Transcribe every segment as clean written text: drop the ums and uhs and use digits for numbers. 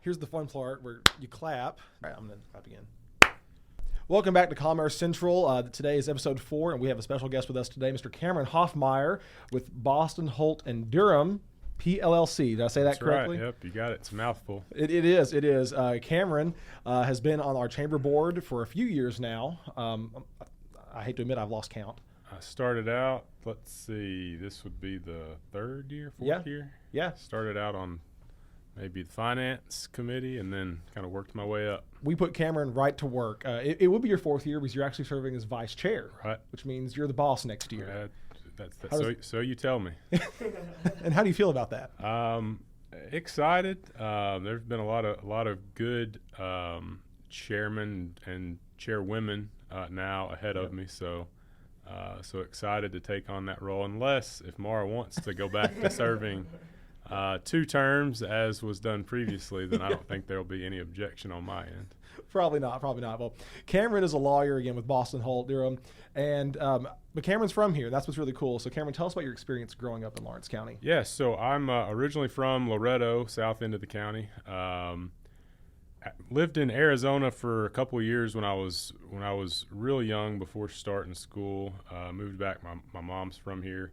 Here's the fun part where you clap. All right, I'm going to clap again. Welcome back to Commerce Central. Today is episode 4, and we have a special guest with us today, Mr. Cameron Hoffmeyer with Boston, Holt, and Durham, PLLC. Did I say that correctly? Right. Yep, you got it. It's a mouthful. It is. Cameron has been on our chamber board for a few years now. I hate to admit I've lost count. I started out, let's see, this would be the fourth year? Yeah. Started out on maybe the finance committee and then kind of worked my way up. We put Cameron right to work. It would be your 4th year because you're actually serving as vice chair, right? Which means you're the boss next year. So you tell me. And how do you feel about that? Excited. There's been a lot of good chairmen and chairwomen now ahead of me, so excited to take on that role. Unless if Mara wants to go back to serving 2 terms as was done previously, then I don't think there'll be any objection on my end. Probably not. Well, Cameron is a lawyer again with Boston, Holt, Durham, and but Cameron's from here. That's what's really cool. So Cameron, tell us about your experience growing up in Lawrence County. Yes, so I'm originally from Loretto, south end of the county. Lived in Arizona for a couple of years when I was real young before starting school. Moved back. My mom's from here.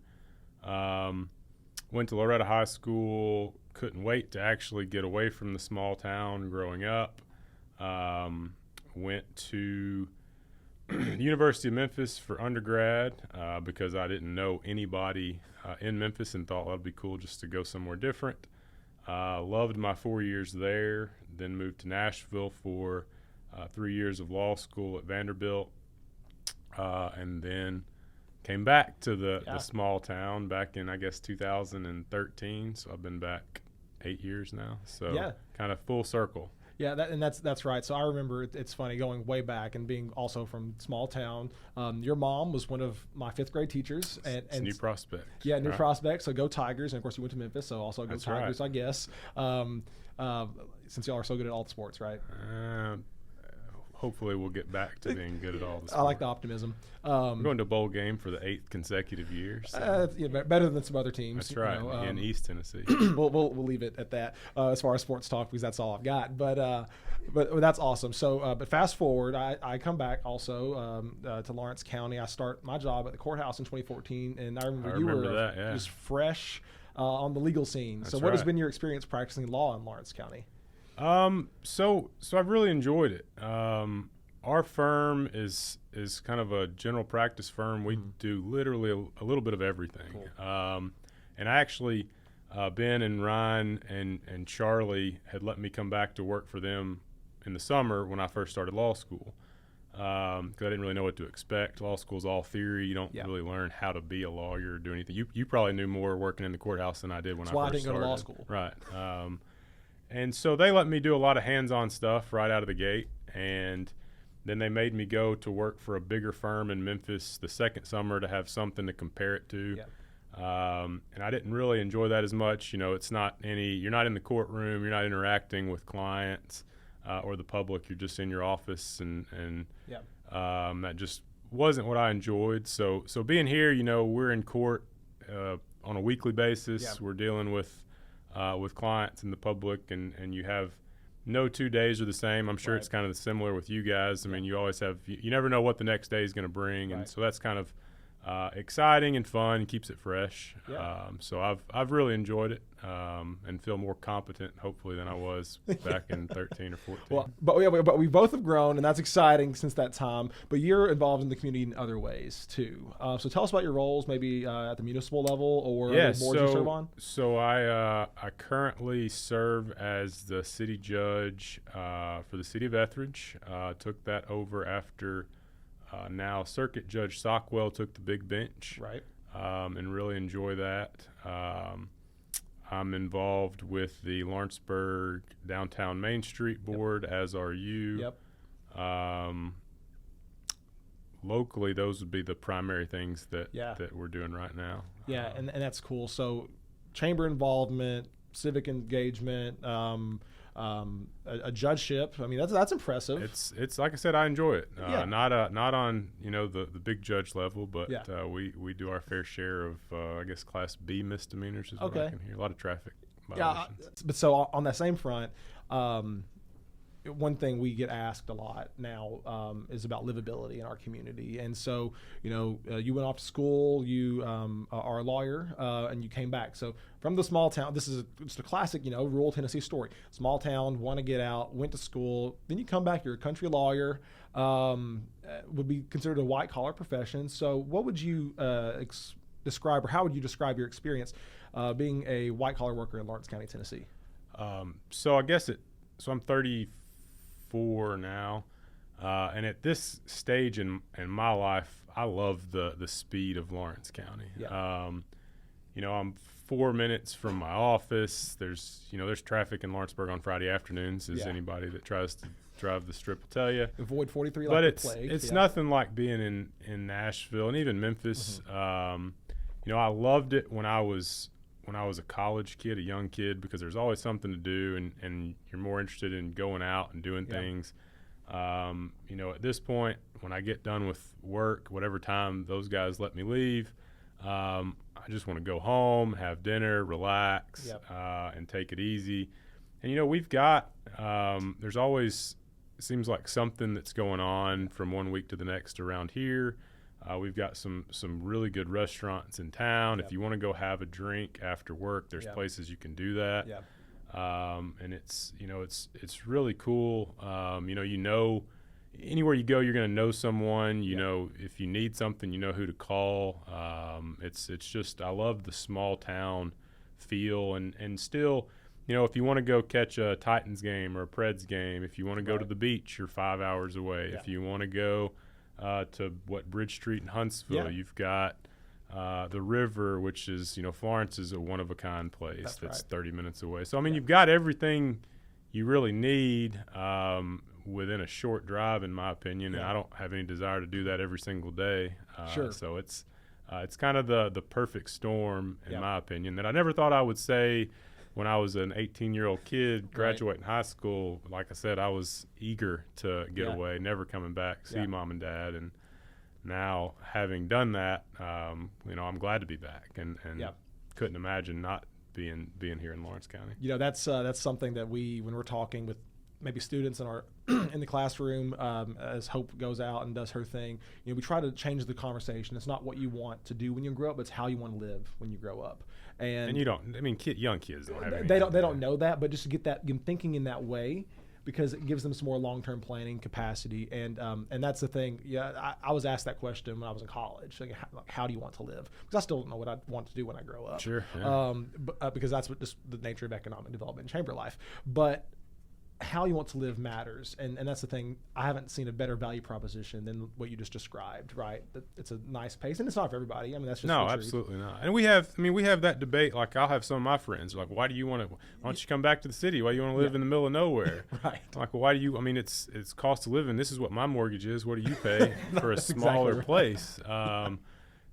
Went to Loretto High School. Couldn't wait to actually get away from the small town growing up. Went to the University of Memphis for undergrad because I didn't know anybody in Memphis and thought that'd be cool just to go somewhere different. Loved my 4 years there, then moved to Nashville for 3 years of law school at Vanderbilt, and then came back to the small town back in, I guess, 2013. So I've been back 8 years now. So kind of full circle. Yeah, that's right. So I remember it's funny going way back and being also from small town. Your mom was one of my 5th grade teachers, and New Prospect. Yeah, New Prospect. So go Tigers, and of course you went to Memphis, so also go That's Tigers, right. I guess. Since y'all are so good at all the sports, right? Hopefully we'll get back to being good at all the sports. I like the optimism. We're going to a bowl game for the 8th consecutive year. So. Better than some other teams. That's right, in East Tennessee. We'll leave it at that as far as sports talk because that's all I've got. But that's awesome. So, but fast forward, I come back also to Lawrence County. I start my job at the courthouse in 2014, and I remember you were just fresh on the legal scene. That's so what has been your experience practicing law in Lawrence County? So I've really enjoyed it. Our firm is kind of a general practice firm. We do literally a little bit of everything. Cool. And I actually, Ben and Ryan and Charlie had let me come back to work for them in the summer when I first started law school. Because I didn't really know what to expect. Law school's all theory. You don't really learn how to be a lawyer or do anything. You probably knew more working in the courthouse than I did when I first started. That's why I didn't go to law school. Right. And so they let me do a lot of hands-on stuff right out of the gate, and then they made me go to work for a bigger firm in Memphis the second summer to have something to compare it to. Yeah. And I didn't really enjoy that as much. It's not you're not in the courtroom, you're not interacting with clients or the public. You're just in your office, and that just wasn't what I enjoyed. So being here, we're in court on a weekly basis. Yeah. We're dealing with clients and the public, and you have no 2 days are the same. I'm sure it's kind of similar with you guys. I mean, you always have you never know what the next day is going to bring, and so that's kind of exciting and fun and keeps it fresh. Yeah. So I've really enjoyed it and feel more competent, hopefully, than I was back in 13 or 14. Well, but we both have grown, and that's exciting since that time. But you're involved in the community in other ways too. So tell us about your roles, maybe at the municipal level or the boards you serve on. So I currently serve as the city judge for the city of Etheridge. Took that over after. Now Circuit Judge Sockwell took the big bench, right? And really enjoy that. I'm involved with the Lawrenceburg Downtown Main Street Board, as are you. Yep. Locally, those would be the primary things that we're doing right now. Yeah, and that's cool. So chamber involvement, civic engagement, a judgeship. I mean, that's impressive. It's like I said, I enjoy it. Not on the big judge level, but we do our fair share of I guess Class B misdemeanors is what I can hear. A lot of traffic violations. But so on that same front, one thing we get asked a lot now is about livability in our community. And so, you went off to school, you are a lawyer, and you came back. So from the small town, this is just a classic, rural Tennessee story. Small town, want to get out, went to school, then you come back, you're a country lawyer, would be considered a white collar profession. So what would you describe, or how would you describe your experience being a white collar worker in Lawrence County, Tennessee? So I guess so I'm 34 now, and at this stage in my life, I love the speed of Lawrence County. Yeah. I'm 4 minutes from my office. There's traffic in Lawrenceburg on Friday afternoons, as anybody that tries to drive the strip will tell you. Avoid 43 but like the plague. It's nothing like being in Nashville and even Memphis. I loved it when I was a college kid, a young kid, because there's always something to do, and you're more interested in going out and doing things. At this point, when I get done with work, whatever time those guys let me leave, I just want to go home, have dinner, relax, and take it easy. And, we've got there's always, it seems like, something that's going on from one week to the next around here. We've got some really good restaurants in town. If you want to go have a drink after work, there's places you can do that. And it's really cool. Anywhere you go, you're going to know someone. If you need something, you know who to call. It's just, I love the small town feel, and still, if you want to go catch a Titans game or a Preds game, if you want to go to the beach, you're 5 hours away. If you want to go to Bridge Street in Huntsville, you've got the river, which is, Florence is a one-of-a-kind place that's 30 minutes away. So, you've got everything you really need within a short drive, in my opinion, and I don't have any desire to do that every single day. So it's kind of the perfect storm, in my opinion, that I never thought I would say when I was an 18-year-old kid graduating high school. Like I said, I was eager to get away, never coming back, see mom and dad. And now, having done that, I'm glad to be back, and couldn't imagine not being here in Lawrence County. That's something that when we're talking with maybe students in the classroom, as Hope goes out and does her thing, we try to change the conversation. It's not what you want to do when you grow up; it's how you want to live when you grow up. And you don't. Young kids don't have. They don't know that, but just to get that thinking in that way, because it gives them some more long-term planning capacity. And that's the thing. I was asked that question when I was in college. Like, how do you want to live? Because I still don't know what I want to do when I grow up. Sure. Yeah. Because that's what just the nature of economic development and chamber life. But how you want to live matters, and that's the thing. I haven't seen a better value proposition than what you just described. Right? It's a nice pace, and it's not for everybody. That's just no, absolutely not. And we have that debate. Like, I'll have some of my friends like, why don't you come back to the city? Why do you want to live in the middle of nowhere? Right. Like, well, why do you? It's cost of living. This is what my mortgage is. What do you pay for a smaller place?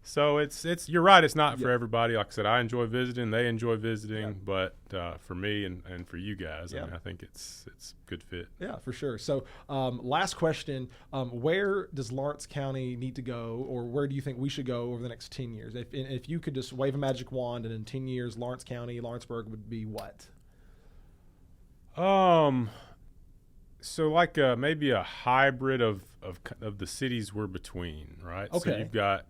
So it's you're right. It's not for everybody. Like I said, I enjoy visiting. They enjoy visiting. But for me and for you guys, I think it's a good fit. Yeah, for sure. So last question: where does Lawrence County need to go, or where do you think we should go over the next 10 years? If you could just wave a magic wand, and in 10 years, Lawrence County, Lawrenceburg would be what? So like maybe a hybrid of the cities we're between, right? Okay. So you've got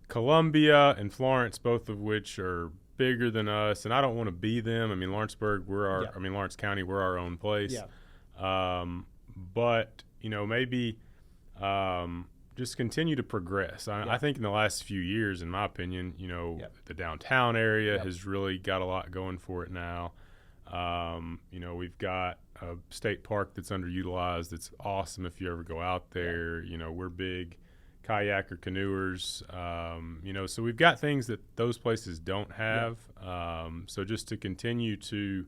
Columbia and Florence, both of which are bigger than us, and I don't want to be them. Lawrenceburg, Lawrence County, we're our own place. Yeah. But maybe just continue to progress. I think in the last few years, in my opinion, the downtown area has really got a lot going for it now. We've got a state park that's underutilized. It's awesome if you ever go out there. We're big kayaker canoers, so we've got things that those places don't have. So just to continue to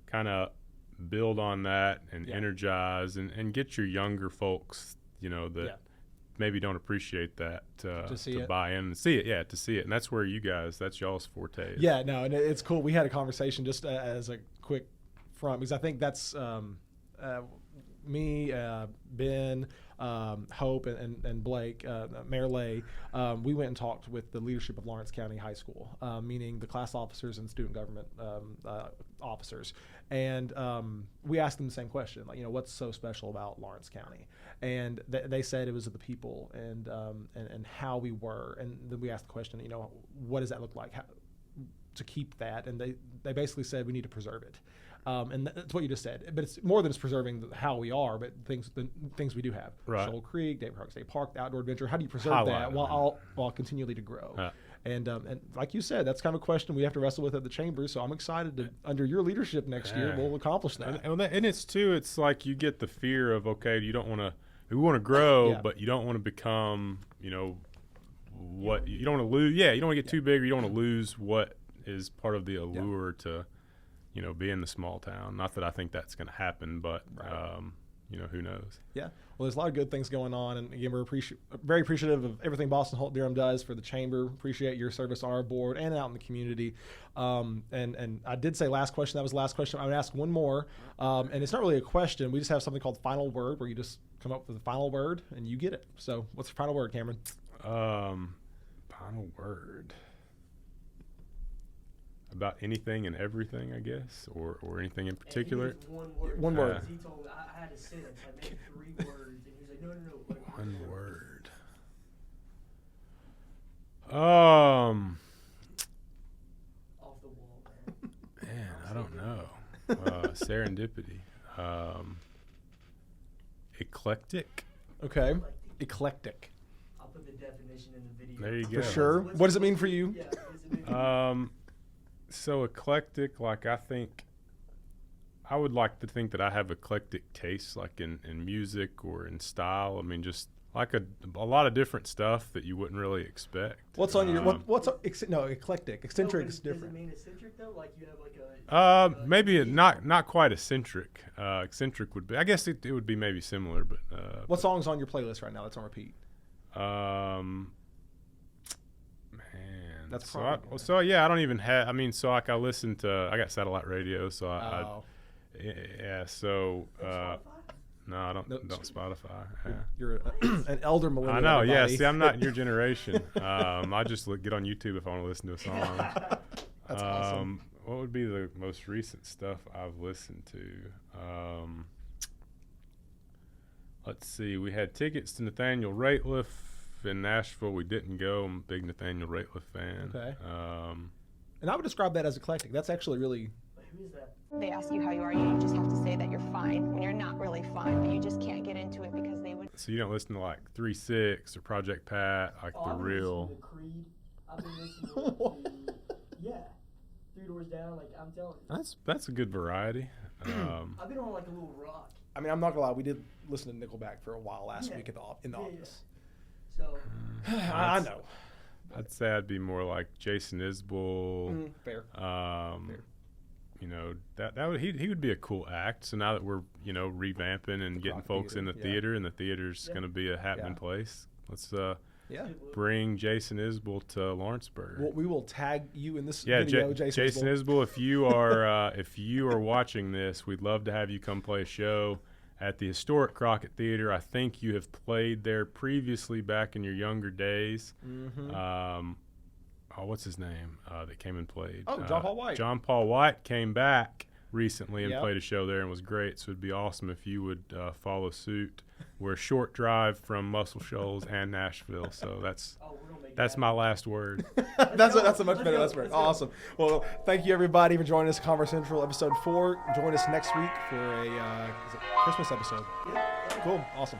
kind of build on that and energize and get your younger folks, that maybe don't appreciate that to buy in and see it. To see it. And that's where that's y'all's forte. Yeah, no, and it's cool. We had a conversation just as a quick front, because I think that's me, Ben, Hope, and Blake, Mayor Lay, we went and talked with the leadership of Lawrence County High School, meaning the class officers and student government officers. And we asked them the same question, like, what's so special about Lawrence County? And they said it was the people and how we were. And then we asked the question, what does that look like to keep that? And they basically said we need to preserve it. And that's what you just said. But it's more than just preserving how we are, but the things we do have. Right. Shoal Creek, David Park State Park, the outdoor adventure. How do you preserve Highlight that while continually to grow? And like you said, that's kind of a question we have to wrestle with at the chamber. So I'm excited to, under your leadership next year, we'll accomplish that. And it's like you get the fear of, okay, we want to grow, but you don't want to become, you don't want to lose. Yeah, you don't want to get too big, or you don't want to lose what is part of the allure to, be in the small town. Not that I think that's going to happen, but who knows? Yeah. Well, there's a lot of good things going on, and again, we're very appreciative of everything Boston Holt Durham does for the chamber. Appreciate your service on our board and out in the community. And I did say last question. That was the last question. I'm going to ask one more, and it's not really a question. We just have something called final word, where you just come up with the final word and you get it. So, what's your final word, Cameron? Final word. About anything and everything, I guess, or anything in particular. One word. He told me I had a sentence. I made 3 words, and he was like, "No. One word. Off the wall, man, I don't know. Serendipity. Eclectic. Okay. Eclectic. I'll put the definition in the video. There you go. For sure. What does it mean for you? So eclectic, like I would like to think that I have eclectic tastes, like in music or in style. I mean, just like a lot of different stuff that you wouldn't really expect. What's on your eclectic? Eccentric is different. Does it mean eccentric though? Like you have like a maybe not quite eccentric. Eccentric would be, I guess it would be maybe similar, but what song's on your playlist right now that's on repeat? That's I don't even have. I mean, so like I listen to. I got satellite radio, so So no, I don't. Don't Spotify. Yeah. You're an elder millennial. I know. Everybody. Yeah. See, I'm not in your generation. I just get on YouTube if I want to listen to a song. That's awesome. What would be the most recent stuff I've listened to? Let's see. We had tickets to Nathaniel Rateliff in Nashville. We didn't go. I'm a big Nathaniel Rateliff fan. Okay. And I would describe that as eclectic. That's actually really. who is that? They ask you how you are, you just have to say that you're fine when you're not really fine, but you just can't get into it because they would. So you don't listen to like 3-6 or Project Pat, like the real. I've been listening to yeah, 3 Doors Down. Like I'm telling you. That's a good variety. I've been on like a little rock. I mean, I'm not gonna lie. We did listen to Nickelback for a while last week in the office. So I know. I'd say I'd be more like Jason Isbell. Fair. Fair. You know, that would he would be a cool act. So now that we're revamping and getting folks in the theater, and the theater's going to be a happening place, let's bring Jason Isbell to Lawrenceburg. We will tag you in this video, Jason Isbell. If you are watching this, we'd love to have you come play a show at the historic Crockett Theater. I think you have played there previously back in your younger days. Mm-hmm. What's his name that came and played? John Paul White. John Paul White came back recently and played a show there and was great. So it'd be awesome if you would follow suit. We're a short drive from Muscle Shoals and Nashville, so that's my last word. that's a much better last word. Awesome. Well, thank you everybody for joining us, Commerce Central episode 4. Join us next week for a Christmas episode. Cool. Awesome.